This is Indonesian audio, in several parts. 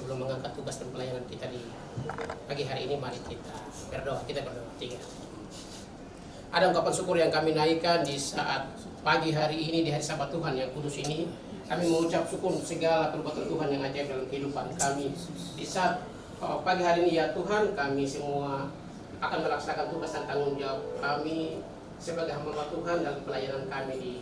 sebelum mengangkat tugas dan pelayanan kita di pagi hari ini, mari kita berdoa. Kita berdoa. 3. Ada ungkapan syukur yang kami naikkan di saat pagi hari ini, di hari Sabat Tuhan yang kudus ini. Kami mengucap syukur segala perbuatan Tuhan yang ajaib dalam kehidupan kami. Di saat pagi hari ini ya Tuhan, kami semua akan melaksanakan tugas dan tanggung jawab kami sebagai hamba Tuhan dalam pelayanan kami di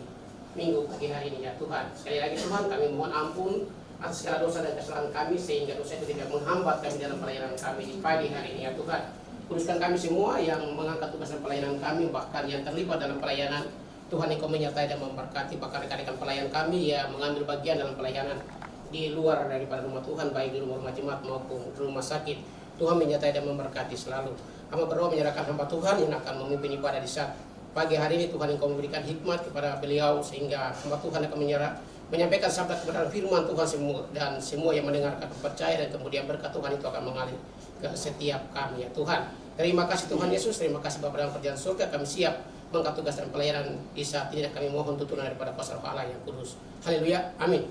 minggu pagi hari ini ya Tuhan. Sekali lagi Tuhan, kami mohon ampun atas segala dosa dan kesalahan kami, sehingga dosa itu tidak menghambat kami dalam pelayanan kami di pagi hari ini ya Tuhan. Kuduskan kami semua yang mengangkat tugas dan pelayanan kami, bahkan yang terlibat dalam pelayanan. Tuhan, Engkau menyertai dan memberkati bahkan rekan-rekan pelayan kami yang mengambil bagian dalam pelayanan di luar daripada rumah Tuhan, baik di rumah jemaat maupun di rumah sakit. Tuhan menyertai dan memberkati selalu. Hamba berdoa menyerahkan hamba Tuhan yang akan memimpin ibadah di saat pagi hari ini. Tuhan, Engkau memberikan hikmat kepada beliau sehingga hamba Tuhan akan menyampaikan sabda kebenaran firman Tuhan semua, dan semua yang mendengarkan percaya, dan kemudian berkat Tuhan itu akan mengalir ke setiap kami ya Tuhan. Terima kasih Tuhan Yesus, terima kasih Bapa dalam kerjaan surga. Kami siap mengangkat tugas dan pelayanan di saat ini, dan kami mohon tuntunan daripada kuasa Roh Allah yang kudus. Haleluya, amin.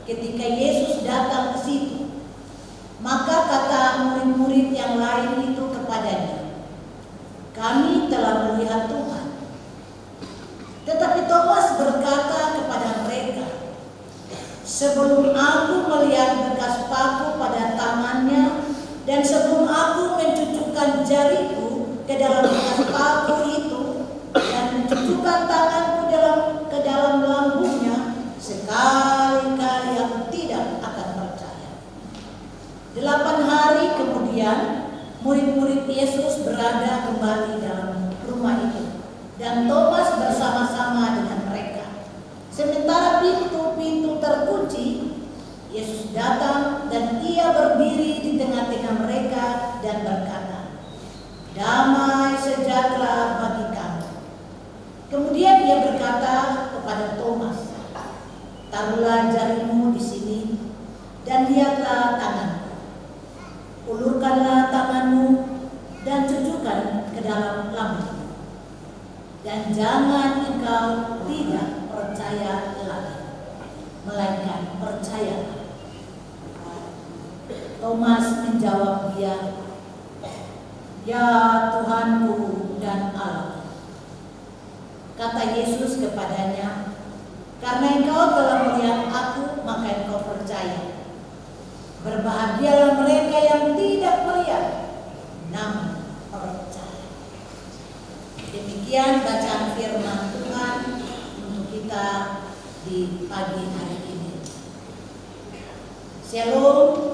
ketika Yesus datang ke situ. Maka kata murid-murid yang lain itu kepadanya, "Kami telah melihat Tuhan." Tetapi Thomas berkata kepada mereka, "Sebelum aku melihat bekas paku pada tangannya, dan sebelum aku mencucukkan jariku ke dalam bekas paku itu, dan mencucukkan tanganku ke dalam lambungnya, sekali-kali aku tidak akan percaya." 8 hari kemudian, murid-murid Yesus berada kembali dalam rumah itu, dan Thomas bersama-sama dengan mereka. Sementara pintu-pintu terkunci, Yesus datang dan ia berdiri di tengah-tengah mereka dan berkata, "Damai sejahtera bagi kamu." Kemudian ia berkata kepada Thomas, "Taruhlah jarimu di sini dan lihatlah tanganku. Ulurkanlah tanganmu dan tujukan ke dalam lambungmu. Dan jangan engkau tidak percaya lagi, melainkan percayalah." Thomas menjawab dia, "Ya Tuhanku dan Allah." Kata Yesus kepadanya, "Karena engkau telah melihat aku, maka engkau percaya. Berbahagialah mereka yang tidak melihat, namun percaya." Demikian bacaan firman Tuhan untuk kita di pagi hari ini. Shalom.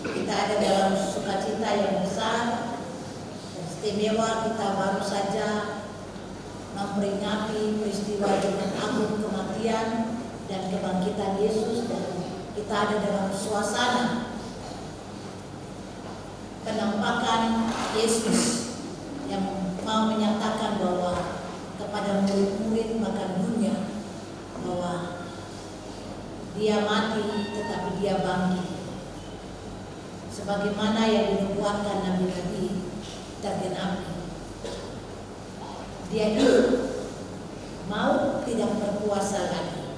Kita ada dalam sukacita yang besar dan istimewa. Kita baru saja memperingati peristiwa Jumat Agung, kematian dan kebangkitan Yesus, dan kita ada dalam suasana penampakan Yesus yang mau menyatakan bahwa kepada murid-murid bahkan dunia bahwa dia mati tetapi dia bangkit, sebagaimana yang dinubuatkan nabi-nabi tergenapi. Dia hidup, maut tidak berkuasa lagi.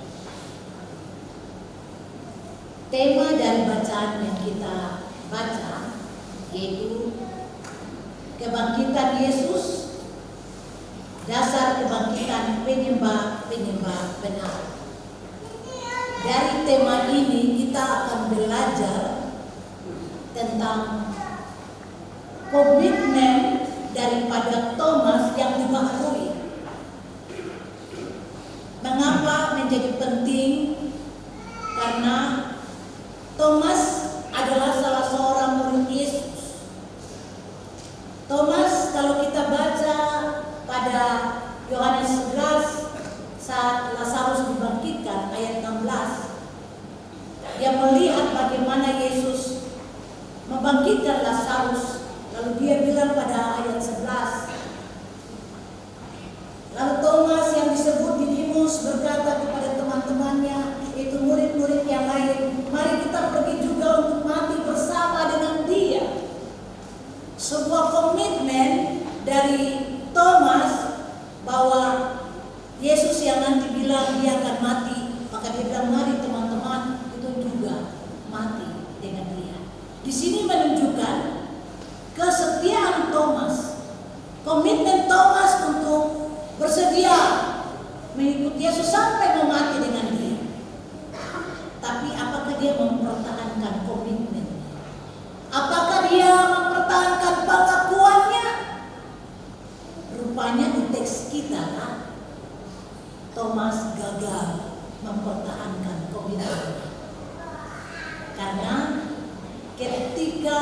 Tema dari bacaan yang kita baca yaitu kebangkitan Yesus, dasar kebangkitan penyembah-penyembah benar. Dari tema ini kita akan belajar tentang komitmen daripada Thomas yang dibaharui. Mengapa menjadi penting? Karena Thomas adalah salah seorang murid Yesus. Thomas, kalau kita baca pada Yohanes 11 saat Lazarus dibangkitkan ayat 16, dia melihat bagaimana Yesus membangkitkan Lazarus. Lalu dia bilang pada ayat 11, lalu Thomas yang disebut Didimus berkata kepada teman-temannya, itu murid-murid yang lain, "Mari kita pergi juga untuk mati bersama dengan dia." Sebuah komitmen dari Thomas bahwa Yesus yang nanti bilang dia akan mati, maka dia bilang, "Mari teman-teman, itu juga mati dengan dia." Di sini menunjukkan kesetiaan Thomas, komitmen Thomas untuk bersedia mengikut Yesus sampai mau mati dengan dia. Tapi apakah dia mempertahankan komitmen? Apakah dia mempertahankan pengakuannya? Rupanya di teks kita Thomas gagal mempertahankan komitmen. Karena ketika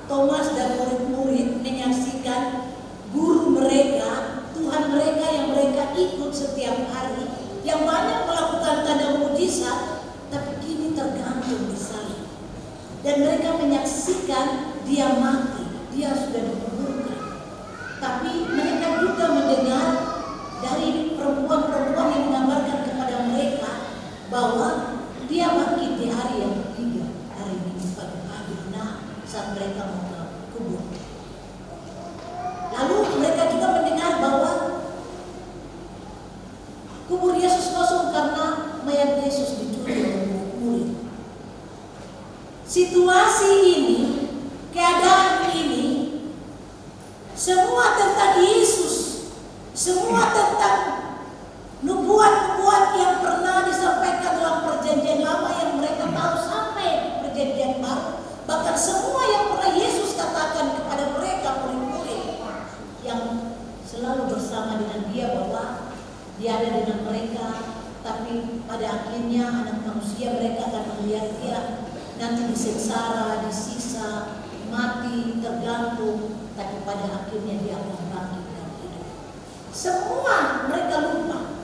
Thomas dan murid-murid menyaksikan guru mereka, Tuhan mereka yang mereka ikut setiap hari, yang banyak melakukan tanda mujizat, tapi kini tergantung di salib. Dan mereka menyaksikan dia mati, dia sudah dikuburkan. Tapi mereka juga mendengar dari perempuan-perempuan yang mengabarkan kepada mereka bahwa dia bangkit di hari yang ketiga, hari Minggu pagi-pagi, saat mereka mau ke kubur. Lalu mereka juga mendengar bahwa kubur Yesus kosong karena mayat Yesus dicuri oleh murid. Situasi ini, keadaan ini, semua tentang Yesus, semua tentang nubuat-nubuat yang pernah disampaikan dalam perjanjian lama yang mereka tahu sampai perjanjian baru. Bahkan semua yang pernah Yesus katakan kepada mereka, murid-murid yang selalu bersama dengan dia, bahwa dia ada dengan mereka. Tapi pada akhirnya anak manusia mereka akan melihat dia nanti disengsara, disiksa, mati, tergantung. Tapi pada akhirnya dia akan bangkit dari semua mereka lupa.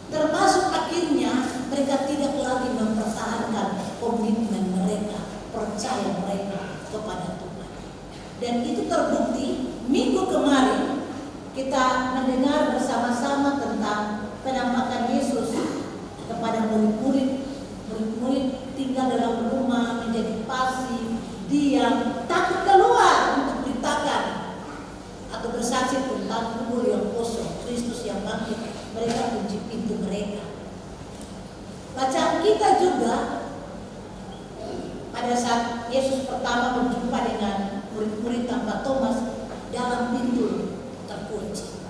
Termasuk akhirnya mereka tidak lagi mempertahankan komitmen mereka, percaya mereka kepada Tuhan. Dan itu terbukti minggu kemarin kita mendengar bersama-sama tentang penampakan Yesus kepada murid-murid. Murid-murid tinggal dalam rumah, menjadi pasif, diam, takut keluar untuk beritakan atau bersaksi tentang kubur yang kosong, Kristus yang bangkit. Mereka kunci pintu mereka. Bacaan kita juga pada saat Yesus pertama berjumpa dengan murid-murid tanpa Thomas, dalam pintu terkunci.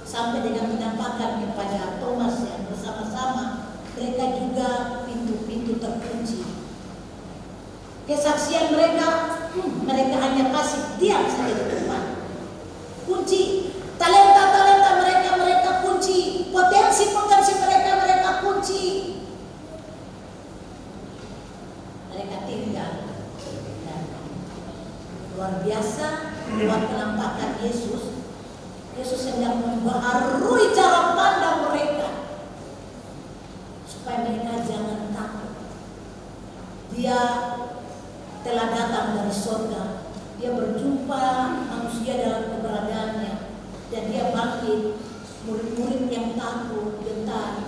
Sampai dengan penampakan kepada Thomas yang bersama-sama, mereka juga pintu-pintu terkunci. Kesaksian mereka, mereka hanya kasih diam saja di depan. Kunci talenta-talenta mereka kunci, potensi mereka kunci. Mereka tinggal dan luar biasa buat penampakan Yesus. Yesus sedang membaharui cara pandang mereka supaya mereka jangan takut. Dia telah datang dari surga. Dia berjumpa manusia dalam keberadaannya dan dia bangkit. Murid-murid yang takut, gentar,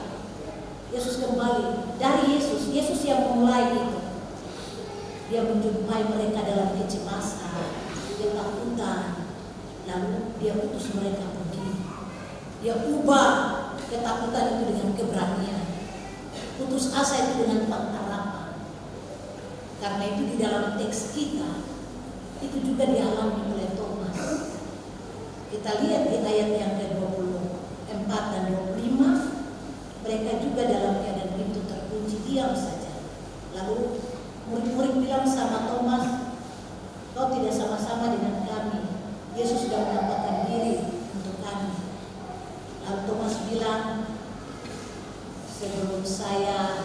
Yesus kembali dari Yesus yang memulai itu. Dia menjumpai mereka dalam kecemasan, ketakutan, lalu dia utus mereka pergi. Dia ubah ketakutan itu dengan keberanian, putus asa itu dengan pengharapan. Karena itu di dalam teks kita itu juga dialami oleh Thomas. Kita lihat di ayat yang ke-24 dan 25, mereka juga dalam keadaan pintu terkunci, diam saja. Lalu murid-murid bilang sama Thomas, kau tidak sama-sama dengan kami. Yesus sudah menampakkan diri untuk kami. Lalu Thomas bilang, sebelum saya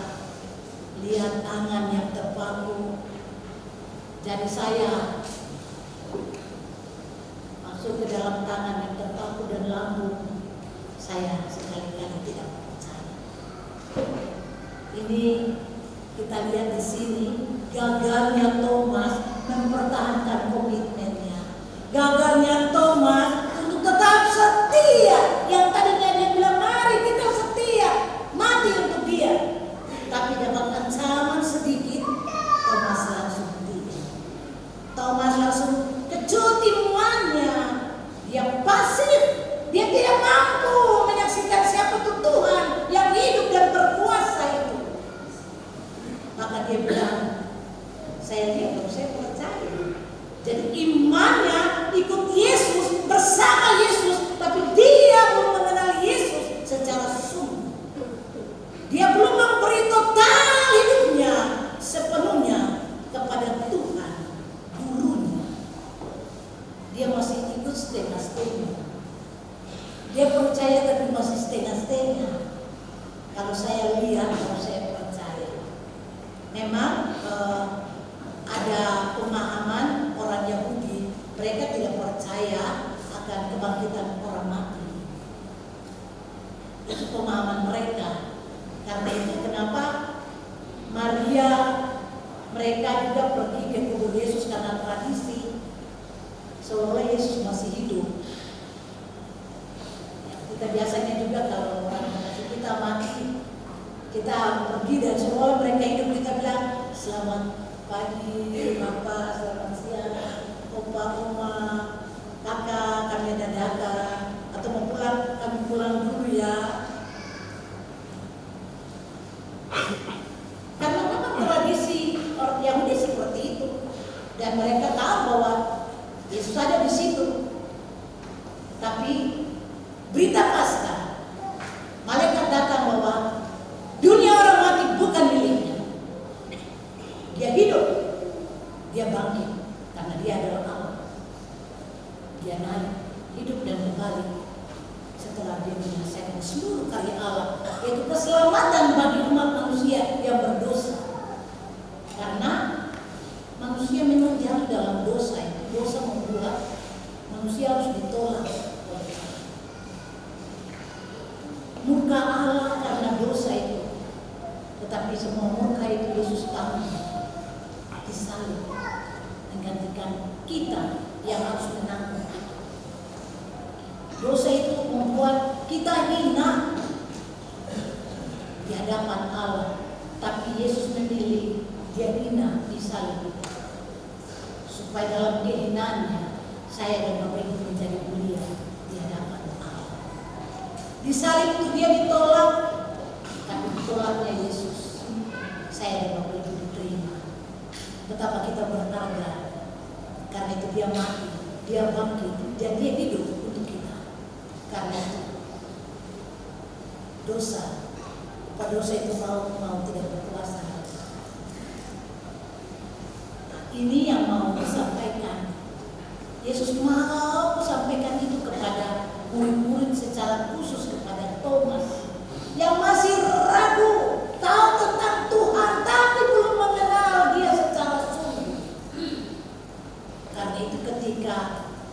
lihat tangan yang terpaku, jadi saya masuk ke dalam tangan yang terpaku dan lambung, saya sekali-kali tidak percaya. Ini kita lihat di sini gagalnya Thomas mempertahankan komitmennya. Gagalnya Thomas untuk tetap setia. Yang tadinya dia bilang mari kita setia, mati untuk dia. Tapi dapat ancaman sedikit, Thomas langsung tidak. Thomas langsung kecut imannya. Dia pasif. Dia tidak mampu menyaksikan siapa itu Tuhan yang hidup dan berkuasa itu. Maka dia bilang, saya lihat, saya percaya. Jadi imannya ikut Yesus, bersama Yesus, tapi dia belum mengenal Yesus secara sungguh. Dia belum memberi total hidupnya sepenuhnya kepada Tuhan, gurunya. Dia masih ikut setengah-setengah. Dia percaya tapi masih setengah-setengah. Kalau saya lihat, kalau saya percaya, memang ada pemahaman orang Yahudi, mereka tidak percaya akan kebangkitan orang mati. Itu pemahaman mereka. Karena itu kenapa Maria, mereka juga pergi ke kubur Yesus karena tradisi, seolah Yesus masih hidup. Kita biasanya juga kalau orang kasih kita mati, kita pergi dan seolah mereka hidup, kita bilang selamat pagi Bapak, selamat siang Opa, Oma, Kakak, kami ada datang, atau mau pulang, kami pulang dulu ya. Karena memang tradisi orang Yahudi seperti itu, dan mereka tahu bahwa Yesus ada di situ. Tapi berita Paskah, malaikat datang bahwa dunia orang mati bukan miliknya. Dia hidup, dia bangkit, karena dia adalah Allah. Dia naik, hidup dan kembali setelah dia menyelesaikan seluruh karya Allah, yaitu keselamatan bagi umat manusia yang berdosa. Karena manusia memang jatuh dalam dosa. Dosa membuat manusia harus ditolak oleh Allah. Tetapi semua murka itu Yesus tanggung disalib, menggantikan kita yang harus menanggung. Dosa itu membuat kita hina di hadapan Allah, tapi Yesus memilih dia hina di salib supaya dalam kehinaannya saya dan Bapak Ibu menjadi mulia di hadapan Allah. Di salib itu dia ditolak, tapi ditolaknya Yesus saya dan Bapak Ibu diterima. Betapa kita berharga, karena itu dia mati, dia bangkit, dan dia hidup untuk kita. Karena itu dosa itu mau tidak berkuasa. Nah, ini yang mau disampaikan. Yesus mau sampaikan itu kepada murid-murid secara khusus, kepada Thomas yang masih ragu, tahu tentang Tuhan tapi belum mengenal dia secara sungguh. Karena itu ketika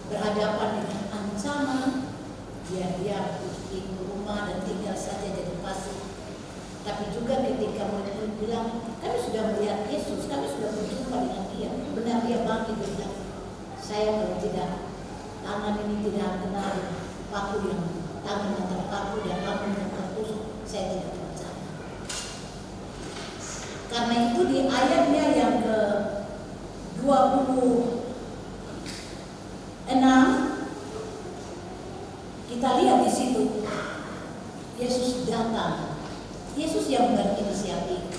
berhadapan dengan ancaman, dia di rumah dan tinggal saja jadi pasif. Tapi juga ketika murid-murid bilang, kami sudah melihat Yesus, kami sudah berjumpa dengan dia, benar dia bangkit, dia bilang, saya kalau tidak, tangan ini tidak kenal paku yang tangan yang terpaku dan lambung yang tertusuk, saya tidak percaya. Karena itu di ayatnya yang ke 26 kita lihat di situ Yesus datang. Yesus yang berinisiatif.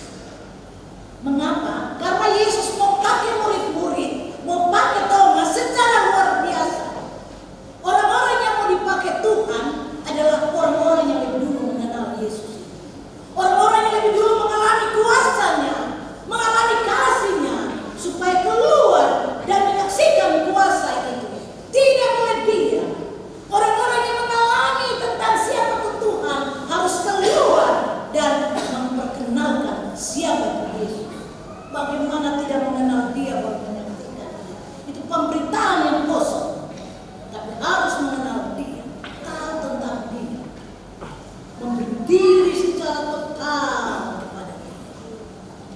Mengapa? Karena Yesus mau pakai murid-murid, mau pakai Thomas secara luar biasa. Orang-orang yang mau dipakai Tuhan adalah orang-orang yang lebih dulu mengenal Yesus. Orang-orang yang lebih dulu mengalami kuasanya, mengalami kasihnya, supaya keluar dan menyaksikan kuasa itu. Tidak boleh diam. Orang-orang yang mengalami tentang siapa Tuhan harus keluar dan memperkenalkan siapa Yesus. Bagaimana tidak mengenal dia baru menyaksikan dia? Itu pemberitaan yang kosong. Tapi harus mengenal dia, tahu tentang dia, memberi diri secara total kepada dia,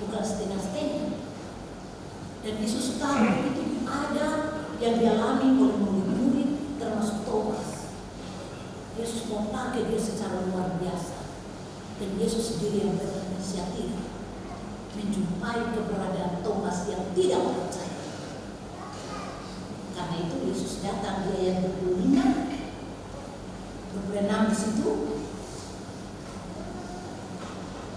bukan setengah-setengah. Dan Yesus tahu itu ada yang dialami oleh murid-murid termasuk Thomas. Yesus mau pakai dia secara luar biasa. Dan Yesus sendiri yang berinisiatif menjumpai keberadaan Thomas yang tidak percaya. Karena itu Yesus datang di ayat 25, 26 di situ.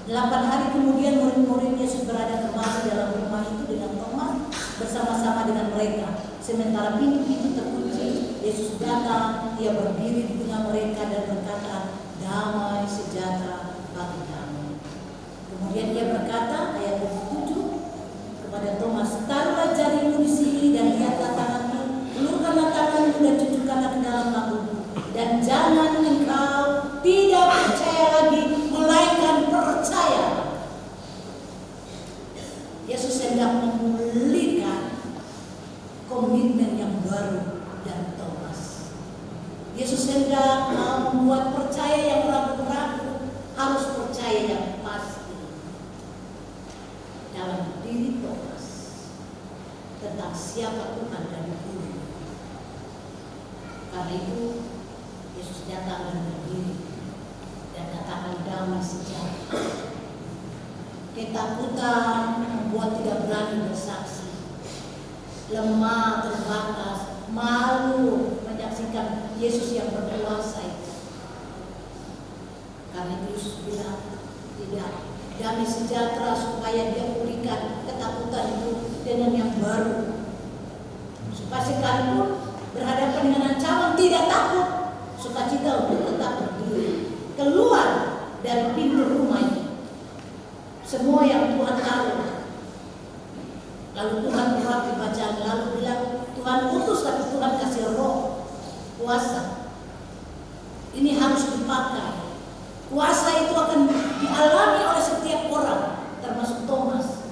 8 hari kemudian murid-murid Yesus berada kembali dalam rumah itu dengan Thomas bersama-sama dengan mereka. Sementara pintu-pintu terkunci, Yesus datang, dia berdiri di tengah mereka dan berkata, damai sejahtera bagi kamu. Kemudian dia berkata, ayat 27, kepada Thomas, taruhlah jarimu di sini dan lihatlah tanganmu, ulurkanlah tanganmu dan cucukkanlah ke dalam lambungmu, dan jangan engkau tidak percaya lagi, melainkan percaya. Yesus hendak memulihkan komitmen yang baru dari Thomas. Yesus hendak membuat percaya yang ragu-ragu harus percaya yang pasti dalam diri Thomas tentang siapa Tuhan dan Guru. Karena itu Yesus datang dan berdiri dan katakan damai sejahtera. Ketakutan membuat tidak berani bersaksi, lemah, terbatas, malu menyaksikan Yesus yang berkuasa itu. Karena itu Yesus bilang, tidak, damai sejahtera supaya dia pulihkan ketakutan itu dengan yang baru. Supaya sekalipun berhadapan dengan ancaman tidak takut, sukacita untuk tetap berdiri keluar dari pintu rumah ini. Semua yang Tuhan tahu. Lalu Tuhan mengurapi bacaan, lalu bilang Tuhan utus tapi Tuhan kasih roh kuasa. Ini harus dipakai. Kuasa itu akan dialami oleh setiap orang, termasuk Thomas,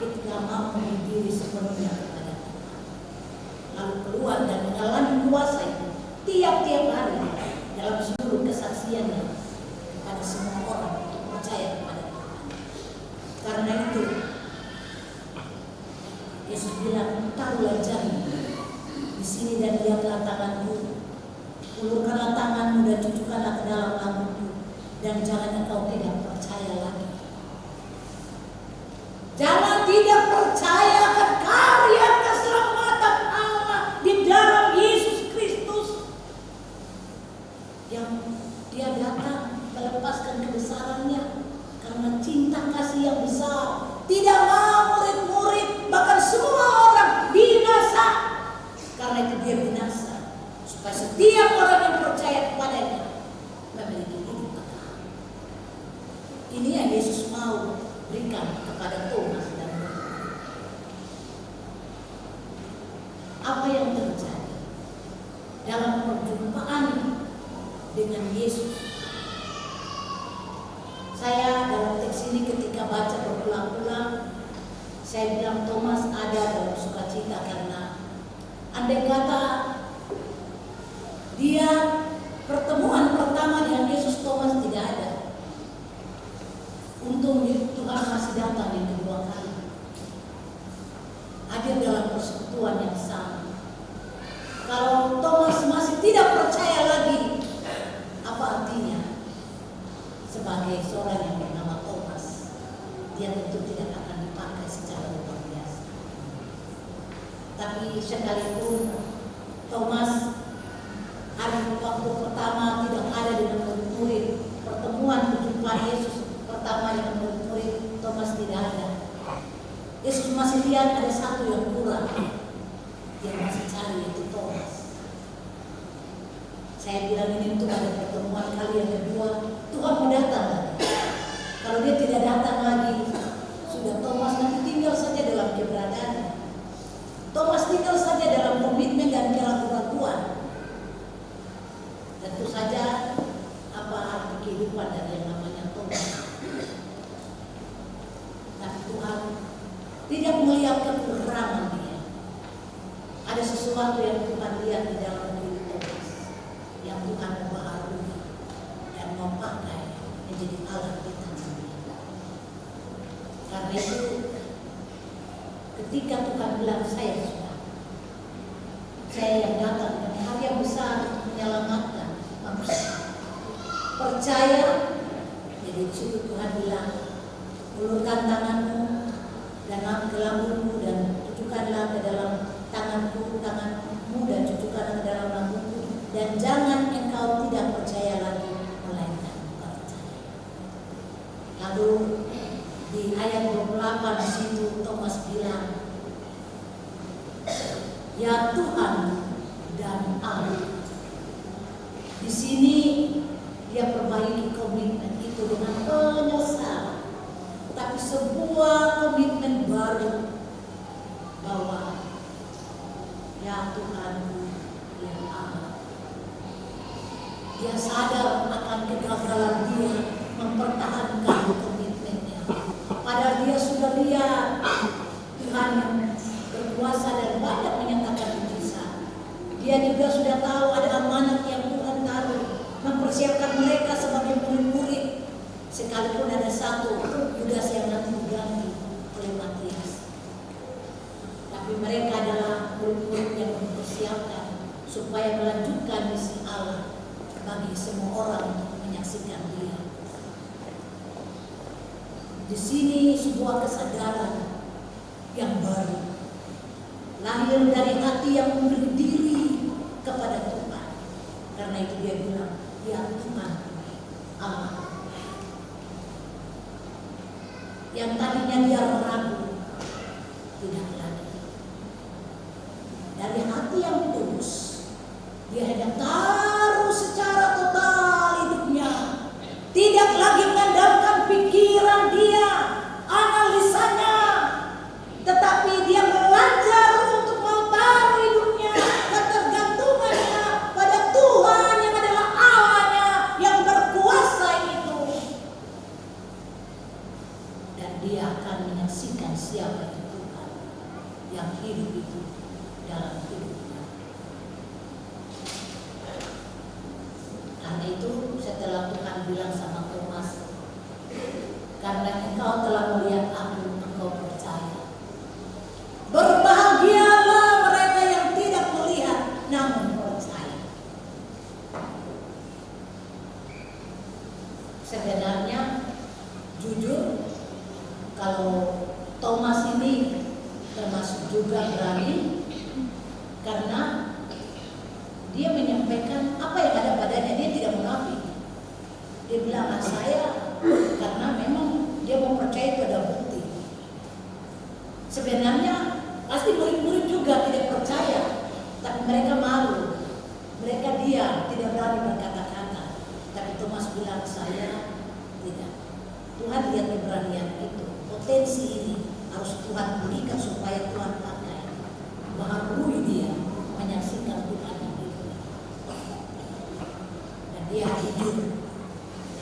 ketika mau berdiri sepenuhnya kepada Tuhan. Lalu keluar dan mengalami kuasa itu tiap-tiap hari dalam seluruh kesaksiannya kepada semua orang untuk percaya kepada Tuhan. masukkanlah ke dalam lambungmu, dan jangan engkau tidak percaya lagi. Jangan tidak percaya akan karya keselamatan Allah di dalam Yesus Kristus, yang Dia datang melepaskan kebesarannya karena cinta kasih yang besar. Tidak mau murid-murid, bahkan semua orang binasa. Karena itu Dia binasa, supaya setiap orang yang percaya kepadanya memiliki hidup kekal. Ini yang Yesus mau berikan kepada Thomas dan murid. Apa yang terjadi dalam perjumpaan dengan Yesus? Saya dalam teks ini ketika baca berulang-ulang, saya bilang Thomas ada dalam sukacita, karena andai kata dia pertemuan pertama dengan Yesus, Thomas tidak ada. Untungnya Tuhan masih datang yang kedua kali, hadir dalam persekutuan yang sama. Kalau Thomas masih tidak percaya lagi, apa artinya? Sebagai seorang yang bernama Thomas, dia tentu tidak akan dipakai secara luar biasa. Tapi sekalipun Thomas hari waktu pertama tidak ada dengan murid-murid, pertemuan perjumpaan Yesus pertama dengan murid-murid, Thomas tidak ada. Yesus masih lihat ada satu yang kurang, dia masih cari, itu Thomas. Saya bilang ini untuk ada pertemuan kali yang kedua, Tuhan mau datang lagi. Kalau Dia tidak datang lagi, sudah Thomas nanti tinggal saja dalam keberadaannya. Thomas tinggal saja dalam komitmen dan keraguan-keraguan. Tentu saja apa arti kehidupan dari yang namanya Thomas. Tapi Tuhan tidak melihat kekurangan dia. Ada sesuatu yang Tuhan lihat di dalam diri Thomas, yang Tuhan membaharui dan memakai menjadi alat di tangan dia. Karena itu ketika Tuhan bilang saya yang datang dengan hal yang besar untuk menyelamatkan manusia, percaya. Jadi di situ Tuhan bilang, ulurkan tanganmu dan ke lambungmu dan tujukanlah ke dalam tanganmu dan tujukanlah ke dalam lambungmu, dan jangan engkau tidak percaya lagi, melainkan percaya. Lalu di ayat 28 di situ Thomas bilang, ya Tuhan dan Allah. Di sini dia perbaiki komitmen itu dengan penyesalan, tapi sebuah komitmen baru bahwa ya Tuhan ya Allah. Dia sadar akan kegagalan dia mempertahankan komitmennya. Padahal dia sudah lihat Tuhan yang berkuasa dan banyak menyatakan mujizat. Dia juga sudah tahu ada amanat yang Tuhan taruh, mempersiapkan mereka sebagai murid-murid. Sekalipun ada satu Yudas yang nanti diganti oleh Matias, tapi mereka adalah murid-murid yang mempersiapkan supaya melanjutkan misi Allah bagi semua orang untuk menyaksikan Dia. Di sini sebuah kesadaran yang baru lahir dari hati yang memberi diri kepada Tuhan. Karena itu dia bilang, ya Tuhan Allah. Yang tadinya dia ragu, tidak lagi. Dari hati yang tulus, dia hendak taruh secara total hidupnya. Tidak lagi mengandalkan pikiran dia, analisanya, tetapi dia belajar untuk mau taruh hidupnya, ketergantungannya pada Tuhan yang adalah Allahnya yang berkuasa itu. Dan dia akan menyaksikan siapa itu Tuhan yang hidup itu dalam hidupnya. Karena itu setelah Tuhan bilang sama Thomas, karena engkau telah melihat aku, engkau percaya. Berbahagialah mereka yang tidak melihat namun percaya. jujur kalau Thomas ini termasuk juga berani karena dia menyampaikan apa yang ada padanya, dia tidak munafik. Dia bilang saya karena memang dia mau percaya itu ada bukti. Sebenarnya pasti murid-murid juga tidak percaya, tapi mereka malu, mereka diam, tidak berani berkata-kata. Tapi Thomas bilang saya tidak. Tuhan lihat keberanian itu, potensi ini harus Tuhan berikan supaya Tuhan pakai, baharui dia menyaksikan Tuhan yang itu. Dan dia hidup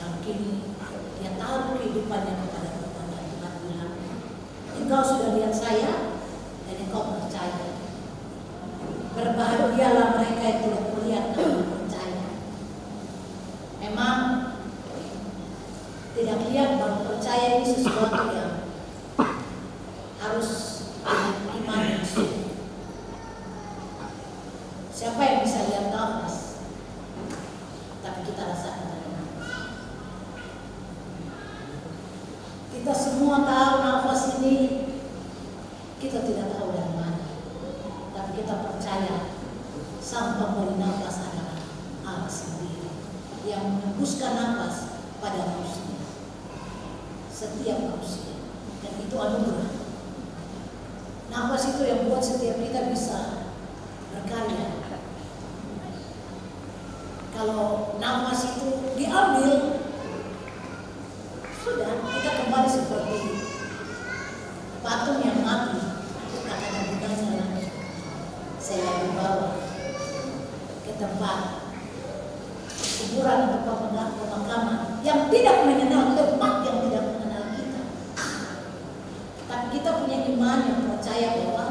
yang kini dia tahu kehidupannya kepada Tuhan, dan Tuhan bilang, engkau sudah lihat saya dan engkau percaya. Berbahagialah mereka yang tidak melihat dan percaya. Memang tidak lihat baru percaya ini sesuatu yang harus iman yang sungguh. Siapa yang bisa lihat nafas? Tapi kita rasakan dari nafas. Kita semua tahu nafas ini, kita tidak tahu dari mana. Tapi kita percaya sang pemberi nafas adalah Allah sendiri yang menembuskan nafas pada manusia, setiap manusia, dan itu anugerah. Nafas itu yang buat setiap kita bisa berkarya. Kalau nafas itu diambil, sudah kita kembali seperti patung yang mati, kita akan gunanya lagi. Saya dibawa ke tempat kuburan atau pemakaman yang tidak mengenal tempat, yang tidak mengenal kita. Tapi kita punya iman yang percaya bahwa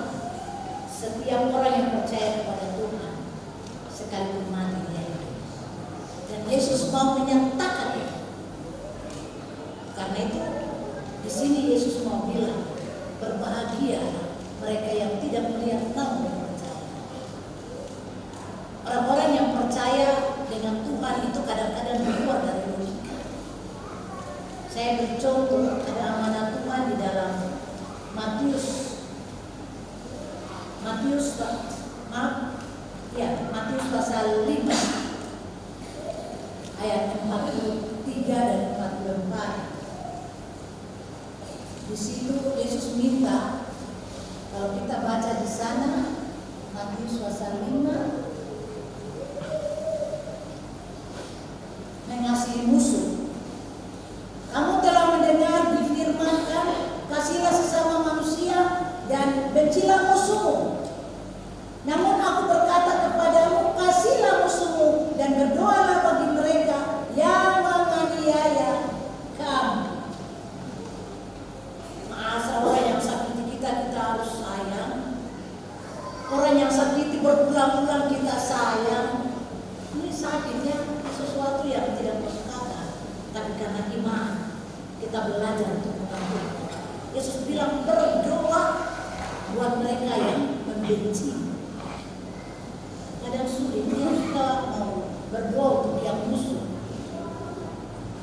setiap orang yang percaya kepada Tuhan sekalipun mati dia hidup. Dan Yesus mau menyatakan itu. Karena itu di sini Yesus mau bilang, berbahagia mereka yang tidak melihat namun percaya. Orang-orang yang percaya dengan Tuhan itu kadang-kadang keluar dari logika. Saya bercontoh ada amanat Tuhan di dalam Matius pasal 5 ayat 43 dan 44. Di situ Yesus minta, kalau kita baca di sana Matius pasal 5, mengasihi musuh. Kamu telah mendengar difirmankan, kasihilah sesama manusia dan bencilah musuhmu. Namun aku berkata kepadamu, kasihilah musuhmu dan berdoalah bagi mereka yang menganiaya kamu. Masa orang yang sakiti kita harus sayang. Orang yang sakiti berbulan-bulan kita sayang. Ini sakitnya sesuatu yang tidak masuk akal. Tapi karena iman kita belajar untuk mengampuni. Yesus bilang berdoa buat mereka yang membenci. Kadang sulit ya kita mau berdoa untuk yang musuh.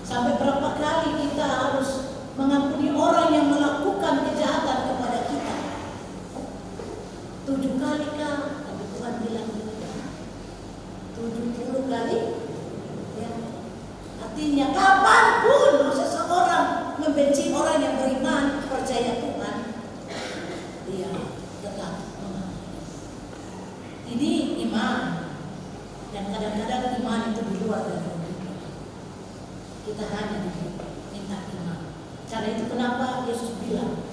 Sampai berapa kali kita harus mengampuni orang yang melakukan kejahatan kepada kita? 7 kali kah? Tapi Tuhan bilang 70 kali. Ya. Artinya kapanpun seseorang membenci orang yang beriman, percaya Tuhan, dia tetap mengampuni. Ini iman. Dan kadang-kadang iman itu di luar dari kita. Kita hanya minta iman. Karena itu kenapa Yesus bilang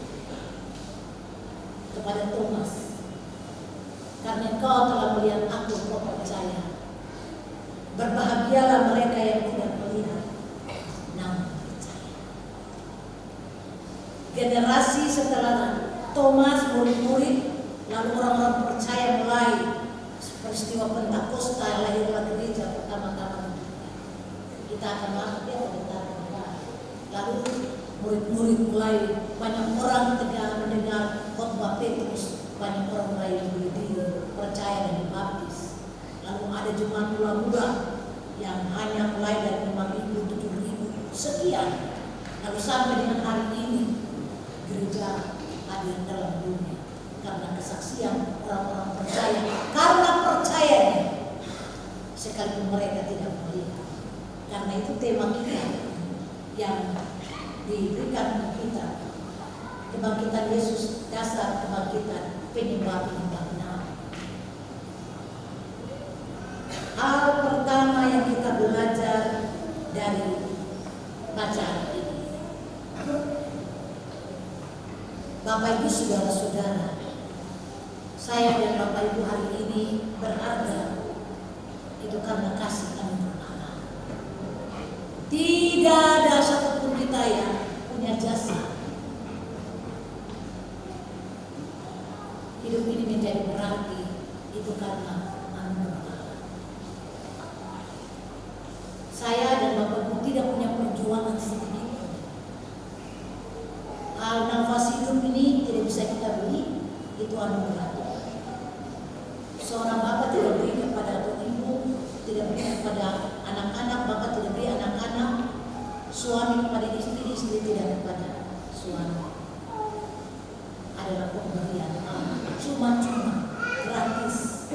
kepada Thomas, karena engkau telah melihat aku, engkau percaya. Berbahagialah mereka yang tidak melihat namun percaya. Generasi setelah Thomas, murid-murid, lalu orang-orang percaya mulai peristiwa Pentakosta, lahirlah gereja pertama-tama. Kita akan masuk ya sebentar. Lalu murid-murid mulai, banyak orang mendengar khotbah Petrus, banyak orang mulai berdiri, percaya dan dibaptis. Lalu ada jemaat muda yang hanya mulai dari 5.000, 7.000 sekian Lalu sampai dengan hari ini gereja hadir dalam dunia karena kesaksian orang-orang percaya, karena percayanya sekalipun mereka tidak melihat. Karena itu tema kita yang diberikan untuk kita, kebangkitan Yesus, dasar kebangkitan, penyebab kemenangan. Hal pertama yang kita belajar dari bacaan ini, Bapak Ibu saudara-saudara, saya dan Bapak Ibu hari ini berharga itu karena kasih anugerah Allah. Tidak ada satupun kita yang punya jasa. Hidup ini menjadi berarti itu karena anugerah Allah. Saya dan Bapak Ibu tidak punya perjuangan sedikit. Hal nafas hidup ini tidak bisa kita beli, itu anugerah Tuhan. Seorang bapak tidak beri kepada ibu, tidak beri kepada anak-anak, bapak tidak beri anak-anak, suami kepada istri, istri tidak kepada suami. Adalah pemberian Allah, cuma-cuma, gratis.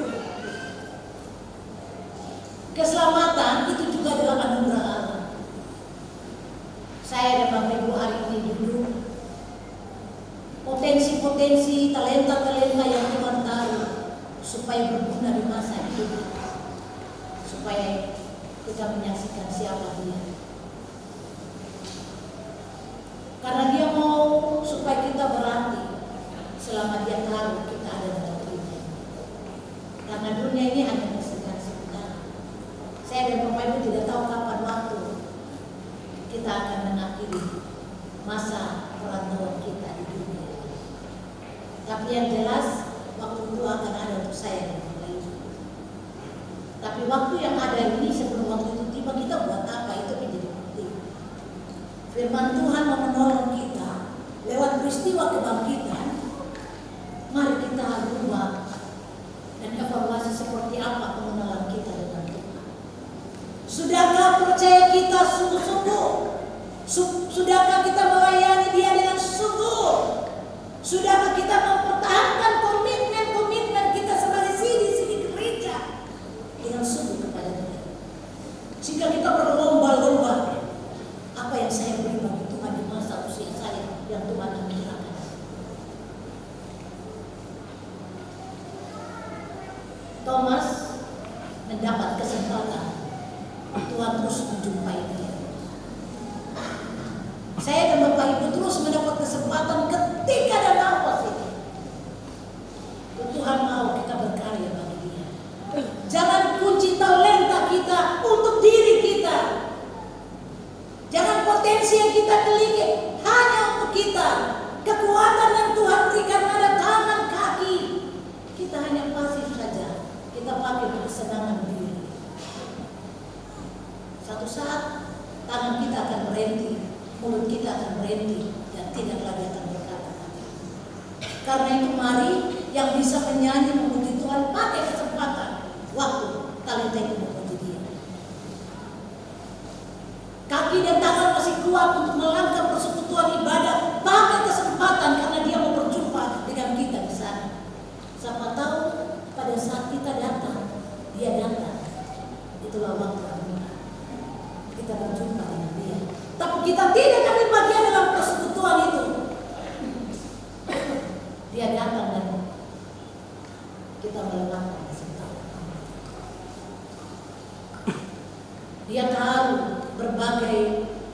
Keselamatan itu juga adalah anugerah Allah. Saya dan Bapak Ibu hari ini duduk, potensi-potensi, talenta-talenta yang Tuhan taruh supaya berguna di masa hidup, supaya kita menyaksikan siapa Dia. Karena Dia mau supaya kita berarti selama Dia taruh kita ada dalam dunia. Karena dunia ini hanya sebentar. Saya dan Bapak Ibu tidak tahu kapan waktu kita akan mengakhiri masa perantauan kita di dunia. Tapi yang jelas waktu itu akan ada untuk saya dan Bapak Ibu. Tapi waktu yang ada ini sebelum waktu itu tiba, kita buat apa? Itu menjadi penting. Firman Tuhan mau menolong kita lewat peristiwa kebangkitan. Mari kita berubah dan evaluasi seperti apa pengenalan kita dengan Tuhan. Sudahkah percaya kita sungguh-sungguh? Sudahkah kita melayani Dia dengan sungguh? Sudahkah kita mempertahankan komitmen kita sebagai sini gereja dengan sungguh kepada Dia? Jika kita berlomba-lomba, apa yang saya beri bagi Tuhan di masa usia saya yang Tuhan anugerahkan. Thomas mendapat kesempatan, Tuhan terus menjumpai dia. Saya dan Bapak Ibu terus mendapat kesempatan ketika ada nafas ini. Tuhan mau kita berkarya bagi Dia. Jangan kunci talenta kita untuk diri kita. Jangan potensi yang kita miliki hanya untuk kita. Kekuatan yang Tuhan berikan pada tangan kaki, kita hanya pasif saja. Kita pakai untuk kesenangan diri. Satu saat tangan kita akan berhenti, mulut kita akan berhenti, dan tidak lagi akan berkata. Karena itu mari yang bisa menyanyi memuji Tuhan pakai kesempatan waktu talenta itu memuji Dia. Kaki dan tangan masih kuat untuk melangkah persekutuan ibadah, pakai kesempatan karena Dia mau berjumpa dengan kita di sana. Siapa tahu pada saat kita datang, Dia datang. Itulah waktu kita berjumpa dengan Dia. Tapi kita tidak ambil bagian dalam persekutuan itu. Dia datang dan kita melewatkan kesempatan. Dia tahu berbagai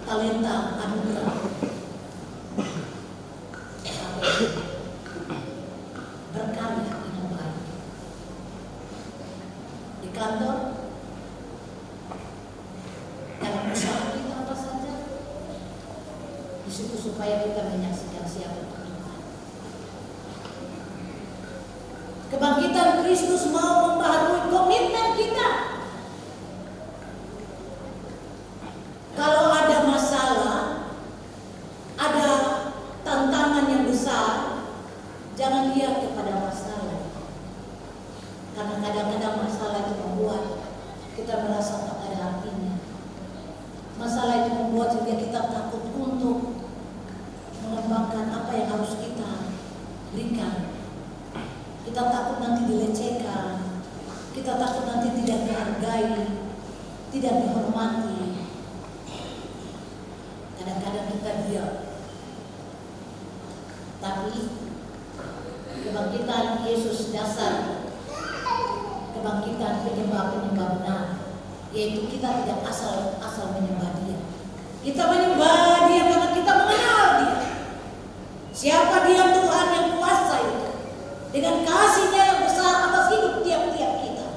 talenta anugerah. Berkarya dengan baik. Di kantor, dalam usaha kita apa saja, di situ supaya kita menyaksikan siapa Tuhan. Kebangkitan Kristus mau membaharui komitmen kita. Kalau ada masalah, ada tantangan yang besar, jangan lihat kepada masalah. Karena kadang-kadang masalah itu membuat kita merasa tak ada artinya. Masalah itu membuat juga kita takut untuk dilecehkan, kita takut nanti tidak dihargai, tidak dihormati. Kadang-kadang kita diam. Tapi kebangkitan Yesus dasar kebangkitan penyembah-penyembah benar, yaitu kita tidak asal menyembah Dia. Kita menyembah Dia karena kita mengenal Dia. Siapa Dia? Tuhan yang kuasa itu. Dengan kasih-Nya yang besar atas hidup tiap-tiap kita.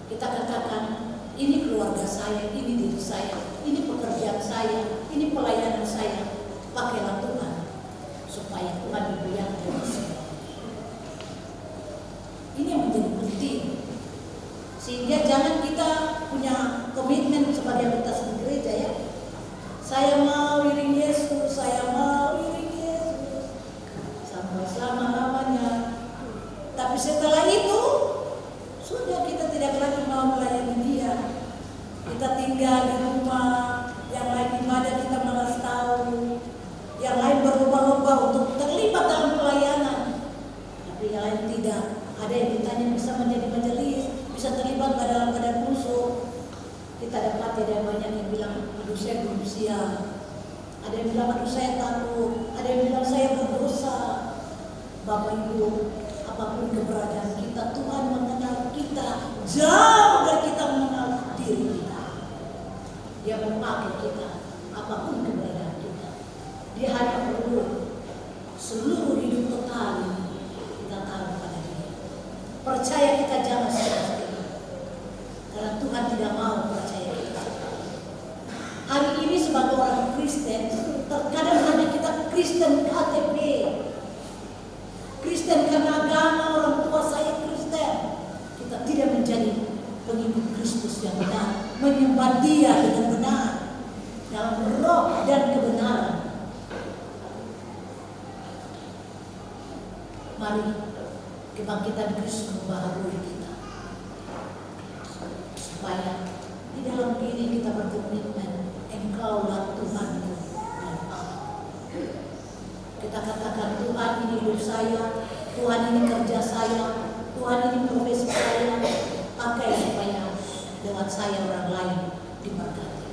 Kita katakan, ini keluarga saya, ini diri saya, ini pekerjaan saya, ini pelayanan saya. Pakailah Tuhan, supaya Tuhan dimuliakan dalam semua. Ini yang menjadi penting. Sehingga jangan kita punya komitmen sebagai anggota gereja ya. Saya mau iring Yesus, saya mau iring Yesus sampai selama-lamanya. Tapi setelah itu sudah kita tidak lagi mau melayani Dia. Kita tinggal di rumah, yang lain ibadah kita malas tahu, yang lain berlomba-lomba untuk terlibat dalam pelayanan, tapi yang lain tidak. Ada yang ditanya bisa menjadi majelis, bisa terlibat dalam badan musuh. Kita dapat ada banyak yang bilang, aduh saya belum siap. Ada yang bilang, aduh saya takut. Ada yang bilang saya berdosa. Bapak Ibu, apapun keberadaan kita, Tuhan mengenal kita jauh dari kita mengenal diri kita. Dia memakai kita, apapun keberadaan kita. Dia hanya perlu seluruh hidup total ini kita taruh pada Dia. Percaya kita jangan setengah-setengah, karena Tuhan tidak mau percaya kita. Hari ini sebagai orang Kristen, terkadang hanya kita Kristen KTP, Kristen karena agama orang tua saya Kristen. Kita tidak menjadi pengikut Kristus yang benar, menyembah Dia dengan benar dalam roh dan kebenaran. Mari kebangkitan Kristus membaharui kita, supaya di dalam diri kita berkomitmen, Engkaulah Tuhanku dan Allah. Kita katakan, Tuhan ini hidup saya, Tuhan ini kerja saya, Tuhan ini profesi saya, pakai supaya lewat saya orang lain diberkati.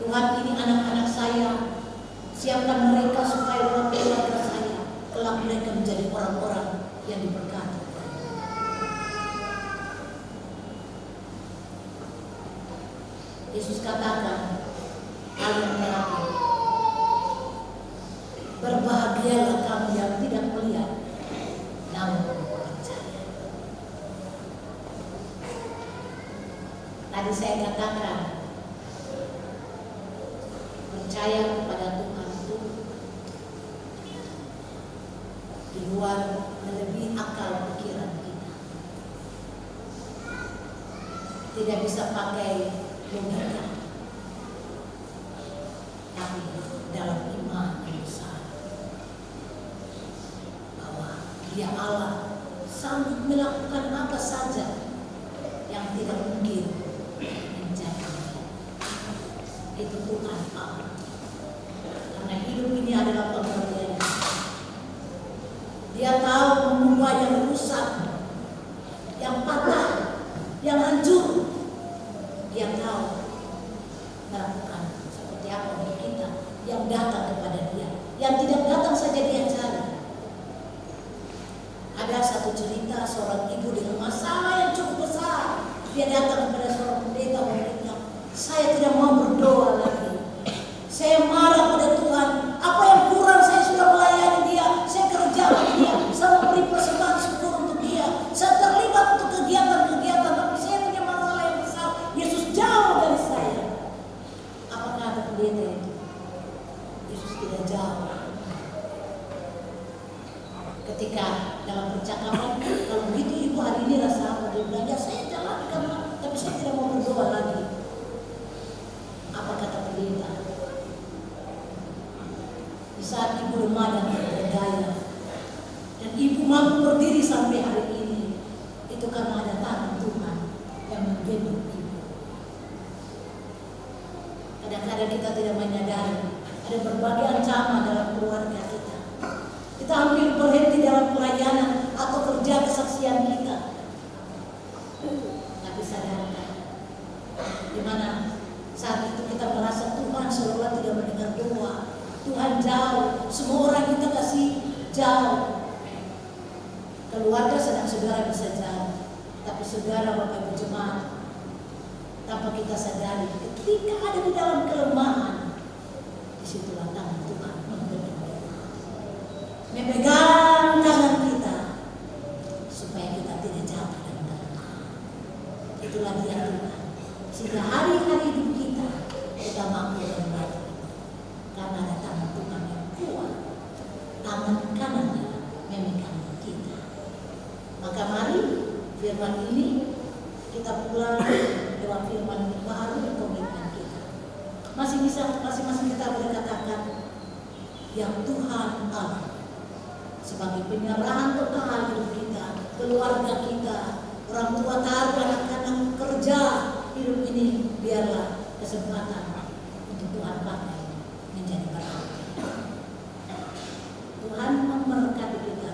Tuhan ini anak-anak saya, siapkan mereka supaya lewat keluarga saya, kelak mereka menjadi orang-orang yang diberkati. Yesus katakan hal yang terakhir, berbahagialah kamu yang tidak melihat namun percaya. Tadi saya katakan percaya kepada Tuhan itu di luar melebihi akal pikiran kita. Tidak bisa pakai logika, tapi dalam iman yang besar bahwa Dia Allah sanggup melakukan apa saja yang tidak mungkin menjadi. Itu Tuhan Allah. Karena hidup ini adalah pengertian. Dia tahu mengubah yang rusak, yang patah, yang hancur. Dia tahu melakukan seperti apa untuk kita yang datang kepada Dia, yang tidak datang saja Dia cari. Ada satu cerita seorang ibu dengan masalah yang cukup besar. Dia datang kepada seorang pendeta memberikan, saya tidak mau berdoa lagi. Saya marah pada Tuhan. Apa yang kurang? Saya sudah melayani Dia, saya kerja untuk Dia, saya memberi persembahan syukur untuk Dia, saya terlibat untuk kegiatan-kegiatan, tapi saya punya masalah yang besar. Yesus jauh dari saya. Apa kata pendeta itu? Yesus tidak jauh. Ketika dalam percakapan, kalau begitu ibu hari ini rasa apa? Dia bilang, ya saya jalan karena, tapi saya tidak mau berdoa lagi. Apa kata pendeta? Di saat ibu lemah dan berdaya, dan ibu mampu berdiri sampai hari ini, itu karena ada tangan Tuhan yang menggendong ibu. Kadang-kadang kita tidak menyadari ada berbagai ancaman dalam keluarga kita. Kita hampir berhenti dalam pelayanan atau pekerja kesaksian kita. Tapi sadarkan, di mana saat itu kita merasa Tuhan seolah tidak mendengar doa, Tuhan jauh, semua orang kita kasih jauh. Keluarga sedang saudara bisa jauh, tapi saudara Bapak Ibu jemaat, tanpa kita sadari, ketika ada di dalam kelemahan, disitulah tangan Tuhan memegang tangan kita supaya kita tidak jatuh dalam kelemahan. Itulah dia Tuhan, sehingga hari-hari hidup kita mampu berbagi karena ada tangan Tuhan yang kuat, tangan kanannya memegang kita. Maka mari firman ini kita pulang dengan firman ini baru komitmen kita. Masing-masing kita boleh katakan yang Tuhan Allah sebagai penyerahan total hidup kita, keluarga kita, orang tua taruh anak-anak kerja hidup ini, biarlah kesempatan untuk Tuhan pakai menjadi berkat. Tuhan memberkati kita.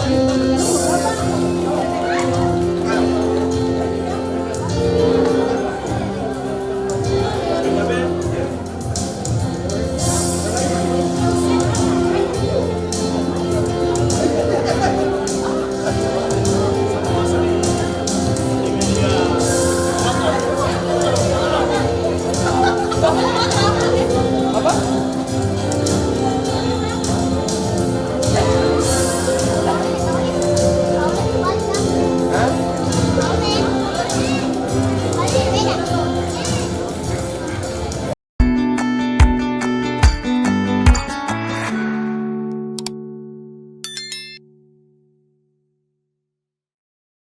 Mari